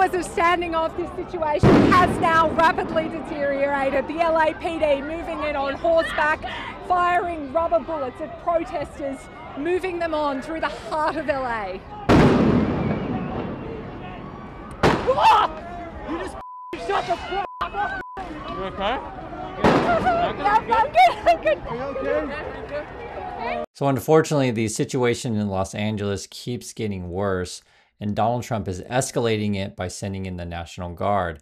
hours of standing off, this situation has now rapidly deteriorated. The LAPD moving in on horseback, firing rubber bullets at protesters, moving them on through the heart of LA. You just shut the fuck up! You okay? I'm good. Are you okay? So unfortunately, the situation in Los Angeles keeps getting worse, and Donald Trump is escalating it by sending in the National Guard.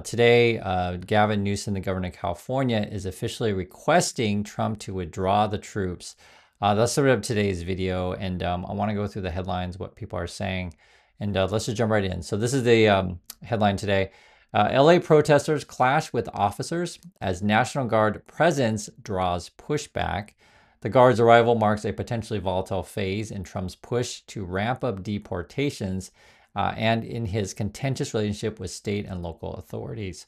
Today, Gavin Newsom, the governor of California, is officially requesting Trump to withdraw the troops. That's sort of today's video, and I want to go through the headlines, what people are saying, and let's just jump right in. So this is the headline today. LA protesters clash with officers as National Guard presence draws pushback. The Guard's arrival marks a potentially volatile phase in Trump's push to ramp up deportations and in his contentious relationship with state and local authorities.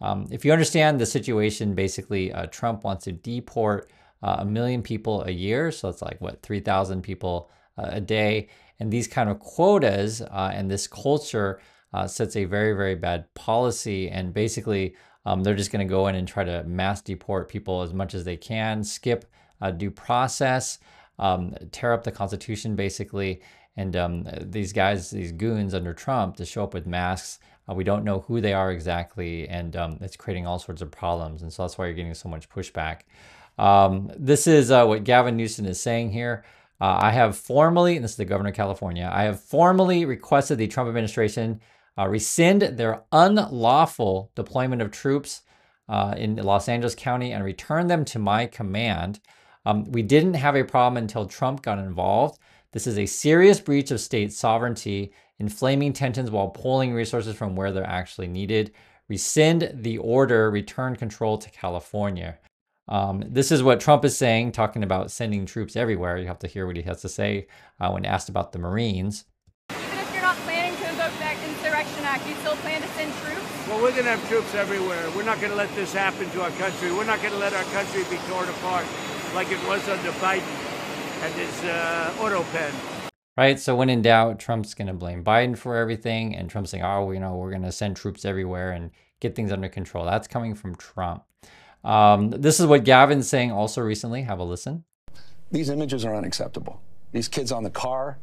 If you understand the situation, basically Trump wants to deport 1 million people a year. So it's like, what, 3,000 people a day. And these kind of quotas and this culture sets a very, very bad policy. And basically, they're just going to go in and try to mass deport people as much as they can, skip due process, tear up the Constitution, basically. And these guys, these goons under Trump, to show up with masks, we don't know who they are exactly, and it's creating all sorts of problems. And so that's why you're getting so much pushback. This is what Gavin Newsom is saying here. I have formally, and this is the governor of California, I have formally requested the Trump administration rescind their unlawful deployment of troops in Los Angeles County and return them to my command. We didn't have a problem until Trump got involved. This is a serious breach of state sovereignty, inflaming tensions while pulling resources from where they're actually needed. Rescind the order, return control to California. This is what Trump is saying, talking about sending troops everywhere. You have to hear what he has to say when asked about the Marines. Even if you're not planning to invoke that Insurrection Act, you still plan to send troops? Well, we're going to have troops everywhere. We're not going to let this happen to our country. We're not going to let our country be torn apart like it was under Biden and his auto pen. Right, so when in doubt, Trump's going to blame Biden for everything, and Trump's saying, oh, you know, we're going to send troops everywhere and get things under control. That's coming from Trump. This is what Gavin's saying also recently. Have a listen. These images are unacceptable. These kids on the car,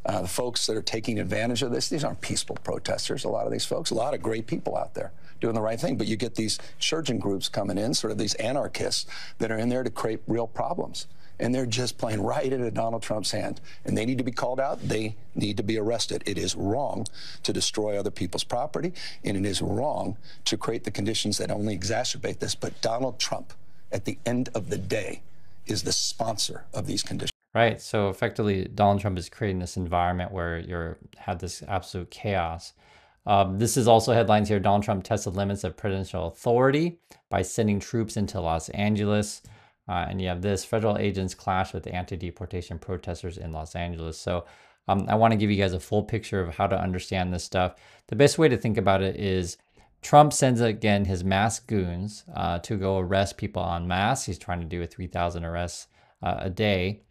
the folks that are taking advantage of this, these aren't peaceful protesters, a lot of these folks, a lot of great people out there doing the right thing. But you get these insurgent groups coming in, sort of these anarchists that are in there to create real problems. And they're just playing right into Donald Trump's hand. And they need to be called out. They need to be arrested. It is wrong to destroy other people's property, and it is wrong to create the conditions that only exacerbate this. But Donald Trump, at the end of the day, is the sponsor of these conditions. Right. So effectively, Donald Trump is creating this environment where you have this absolute chaos. This is also headlines here. Donald Trump tests the limits of presidential authority by sending troops into Los Angeles. And you have this, federal agents clash with anti-deportation protesters in Los Angeles. So I want to give you guys a full picture of how to understand this stuff. The best way to think about it is Trump sends, again, his masked goons to go arrest people en masse. He's trying to do 3,000 arrests a day.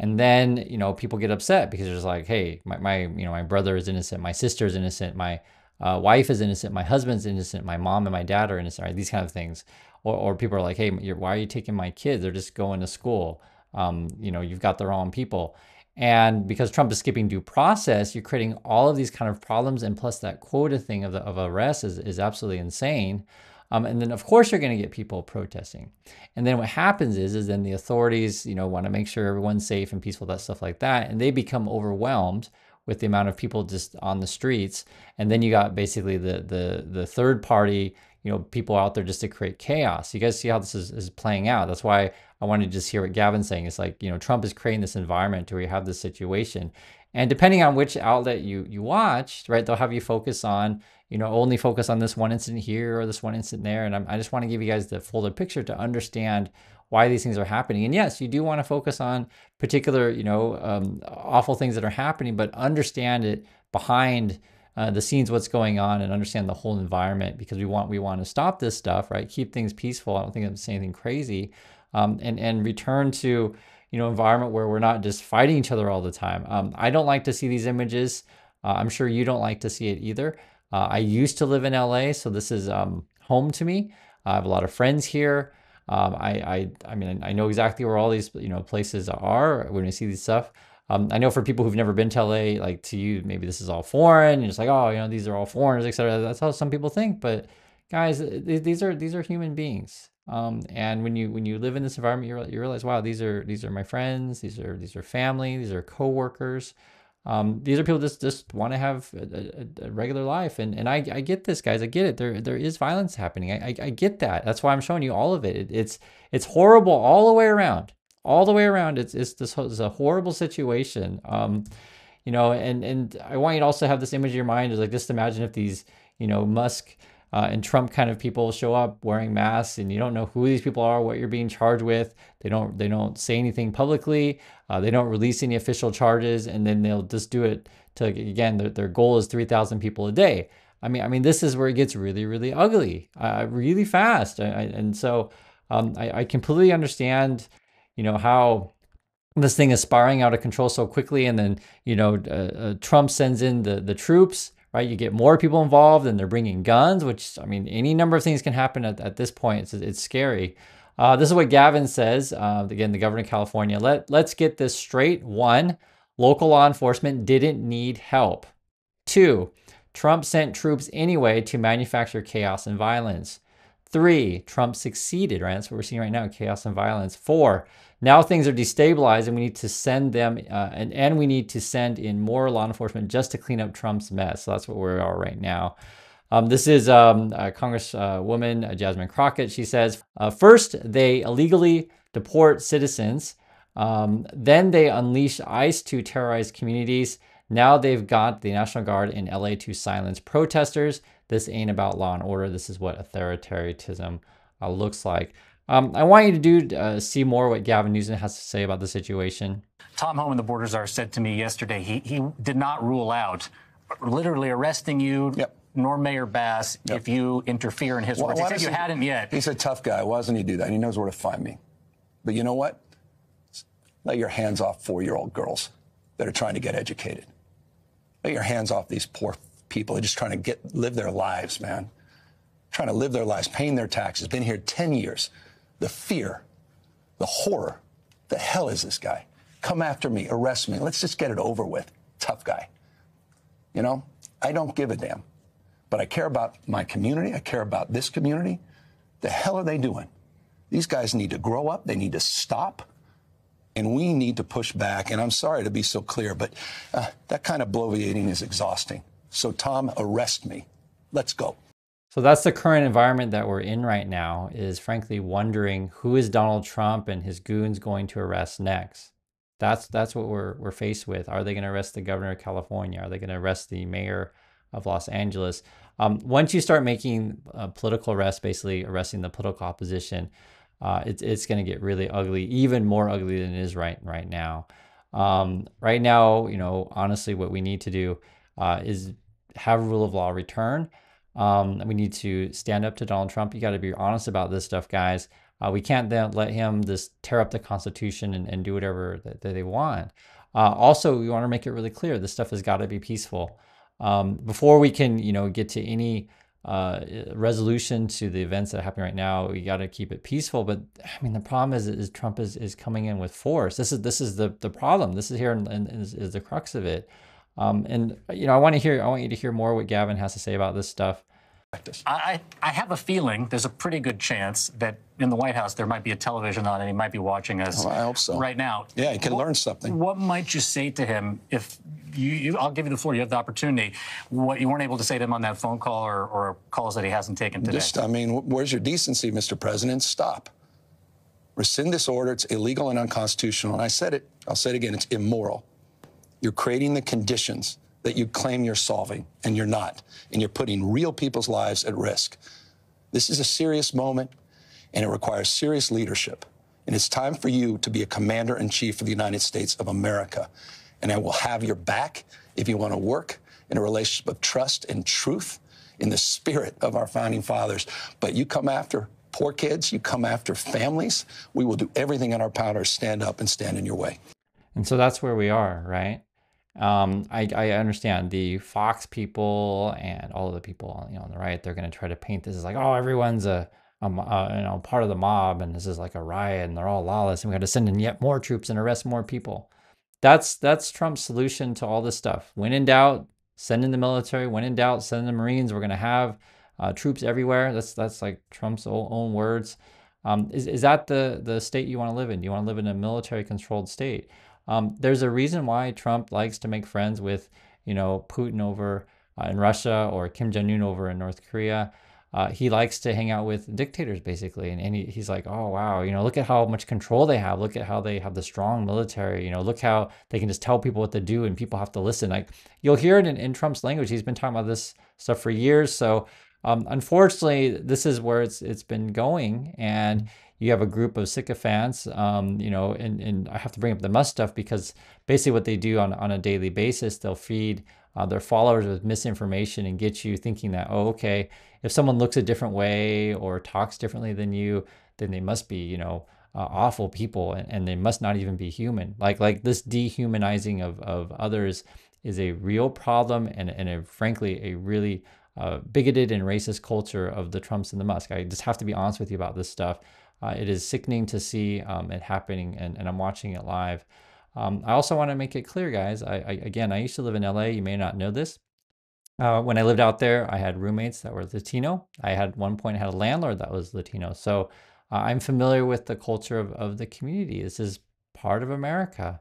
And then, you know, people get upset because they're just like, hey, my brother is innocent, my sister is innocent, my wife is innocent, my husband's innocent, my mom and my dad are innocent, right? These kind of things. Or people are like, hey, why are you taking my kids? They're just going to school. You know, you've got the wrong people. And because Trump is skipping due process, you're creating all of these kind of problems. And plus that quota thing of arrests is absolutely insane. And then, of course, you're going to get people protesting. And then what happens is then the authorities, you know, want to make sure everyone's safe and peaceful, that stuff like that. And they become overwhelmed with the amount of people just on the streets. And then you got basically the third party, you know, people out there just to create chaos. You guys see how this is playing out. That's why I wanted to just hear what Gavin's saying. It's like, you know, Trump is creating this environment where you have this situation. And depending on which outlet you watch, right, they'll have you focus on, you know, only focus on this one incident here or this one incident there. And I just want to give you guys the fuller picture to understand why these things are happening. And yes, you do want to focus on particular, you know, awful things that are happening, but understand it behind the scenes, what's going on, and understand the whole environment, because we want to stop this stuff, right? Keep things peaceful. I don't think I'm saying anything crazy, and return to, you know, environment where we're not just fighting each other all the time. I don't like to see these images. I'm sure you don't like to see it either. I used to live in LA, so this is home to me. I have a lot of friends here. I mean, I know exactly where all these places are when I see these stuff. I know for people who've never been to LA, like to you, maybe this is all foreign. You're just like, oh, these are all foreigners, etc. That's how some people think. But guys, these are human beings. And when you live in this environment, you realize, wow, these are my friends. These are family. These are coworkers. These are people just want to have a regular life, and I get this, guys. I get it. There is violence happening. I get that. That's why I'm showing you all of it. It's horrible all the way around. All the way around. It's a horrible situation. And I want you to also have this image in your mind. Is like, just imagine if these Musk and Trump kind of people show up wearing masks, and you don't know who these people are, what you're being charged with. They don't say anything publicly. They don't release any official charges, and then they'll just do it to, again, their goal is 3,000 people a day. I mean, this is where it gets really, really ugly, really fast. So I completely understand, how this thing is spiraling out of control so quickly, and then Trump sends in the troops. Right, you get more people involved, and they're bringing guns, which, I mean, any number of things can happen at this point. It's scary. This is what Gavin says. Again, the governor of California. Let's get this straight. 1, local law enforcement didn't need help. 2, Trump sent troops anyway to manufacture chaos and violence. 3, Trump succeeded, right? That's what we're seeing right now, chaos and violence. 4, now things are destabilized, and we need to send them, and we need to send in more law enforcement just to clean up Trump's mess. So that's what we are right now. This is Congresswoman Jasmine Crockett. She says, first, they illegally deport citizens. Then they unleash ICE to terrorize communities. Now they've got the National Guard in LA to silence protesters. This ain't about law and order. This is what authoritarianism looks like. I want you to see more what Gavin Newsom has to say about the situation. Tom Homan, the border czar, said to me yesterday he did not rule out literally arresting you, nor Mayor Bass, if you interfere in his work. He said you hadn't yet. He's a tough guy. Why doesn't he do that? He knows where to find me. But you know what? Let your hands off 4-year-old girls that are trying to get educated. Let your hands off these poor people. They're just trying to live their lives, man. Trying to live their lives, paying their taxes, been here 10 years. The fear, the horror. The hell is this guy? Come after me, arrest me. Let's just get it over with. Tough guy. I don't give a damn. But I care about my community. I care about this community. The hell are they doing? These guys need to grow up. They need to stop. And we need to push back. And I'm sorry to be so clear, but that kind of bloviating is exhausting. So, Tom, arrest me. Let's go. So that's the current environment that we're in right now, is frankly wondering who is Donald Trump and his goons going to arrest next. That's what we're faced with. Are they going to arrest the governor of California? Are they going to arrest the mayor of Los Angeles? Once you start making political arrests, basically arresting the political opposition, it's going to get really ugly, even more ugly than it is right now. Right now, honestly, what we need to do is have rule of law return. We need to stand up to Donald Trump. You got to be honest about this stuff, guys. We can't then let him just tear up the Constitution and do whatever that they want. Also, we want to make it really clear this stuff has got to be peaceful. Before we can, get to any resolution to the events that are happening right now, we got to keep it peaceful. But I mean, the problem is Trump is coming in with force. This is the problem. This is here and is the crux of it. And I want you to hear more what Gavin has to say about this stuff. I have a feeling there's a pretty good chance that in the White House there might be a television on and he might be watching us. I hope so. Right now. Yeah, he can learn something. What might you say to him if I'll give you the floor, you have the opportunity, what you weren't able to say to him on that phone call or calls that he hasn't taken today? Where's your decency, Mr. President? Stop. Rescind this order. It's illegal and unconstitutional. And I said it, I'll say it again, it's immoral. You're creating the conditions that you claim you're solving, and you're not. And you're putting real people's lives at risk. This is a serious moment, and it requires serious leadership. And it's time for you to be a commander-in-chief of the United States of America. And I will have your back if you want to work in a relationship of trust and truth in the spirit of our founding fathers. But you come after poor kids, you come after families, we will do everything in our power to stand up and stand in your way. And so that's where we are, right? I understand the Fox people and all of the people on the right. They're going to try to paint this as like, oh, everyone's part of the mob, and this is like a riot, and they're all lawless, and we got to send in yet more troops and arrest more people. That's Trump's solution to all this stuff. When in doubt, send in the military. When in doubt, send in the Marines. We're going to have troops everywhere. That's like Trump's own words. Is that the state you want to live in? Do you want to live in a military-controlled state? There's a reason why Trump likes to make friends with, Putin over in Russia or Kim Jong-un over in North Korea. He likes to hang out with dictators, basically. And he's like, oh, wow, look at how much control they have. Look at how they have the strong military. Look how they can just tell people what to do and people have to listen. Like, you'll hear it in Trump's language. He's been talking about this stuff for years. So unfortunately, this is where it's been going. And you have a group of sycophants, and I have to bring up the Musk stuff because basically what they do on a daily basis, they'll feed their followers with misinformation and get you thinking that, oh, okay, if someone looks a different way or talks differently than you, then they must be, awful people and they must not even be human. Like this dehumanizing of others is a real problem and frankly, a really bigoted and racist culture of the Trumps and the Musk. I just have to be honest with you about this stuff. It is sickening to see it happening, and I'm watching it live. I also want to make it clear, guys, I used to live in LA. You may not know this. When I lived out there, I had roommates that were Latino. I had one point had a landlord that was Latino. So I'm familiar with the culture of the community. This is part of America.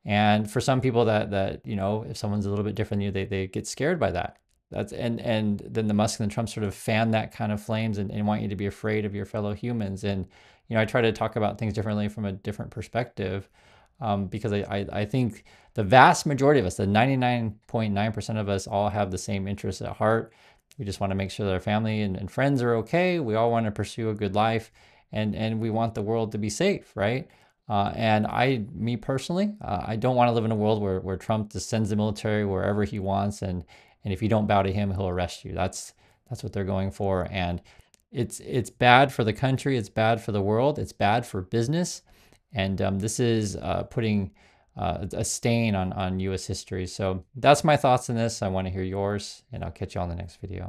And for some people that if someone's a little bit different than you, they get scared by that. And then the Musk and the Trump sort of fan that kind of flames and want you to be afraid of your fellow humans. And I try to talk about things differently from a different perspective, because I think the vast majority of us, the 99.9% of us, all have the same interests at heart. We just want to make sure that our family and friends are okay. We all want to pursue a good life, and we want the world to be safe, right? And me personally, I don't want to live in a world where Trump just sends the military wherever he wants, and if you don't bow to him, he'll arrest you. That's what they're going for. And it's bad for the country. It's bad for the world. It's bad for business. And this is putting a stain on U.S. history. So that's my thoughts on this. I want to hear yours, and I'll catch you on the next video.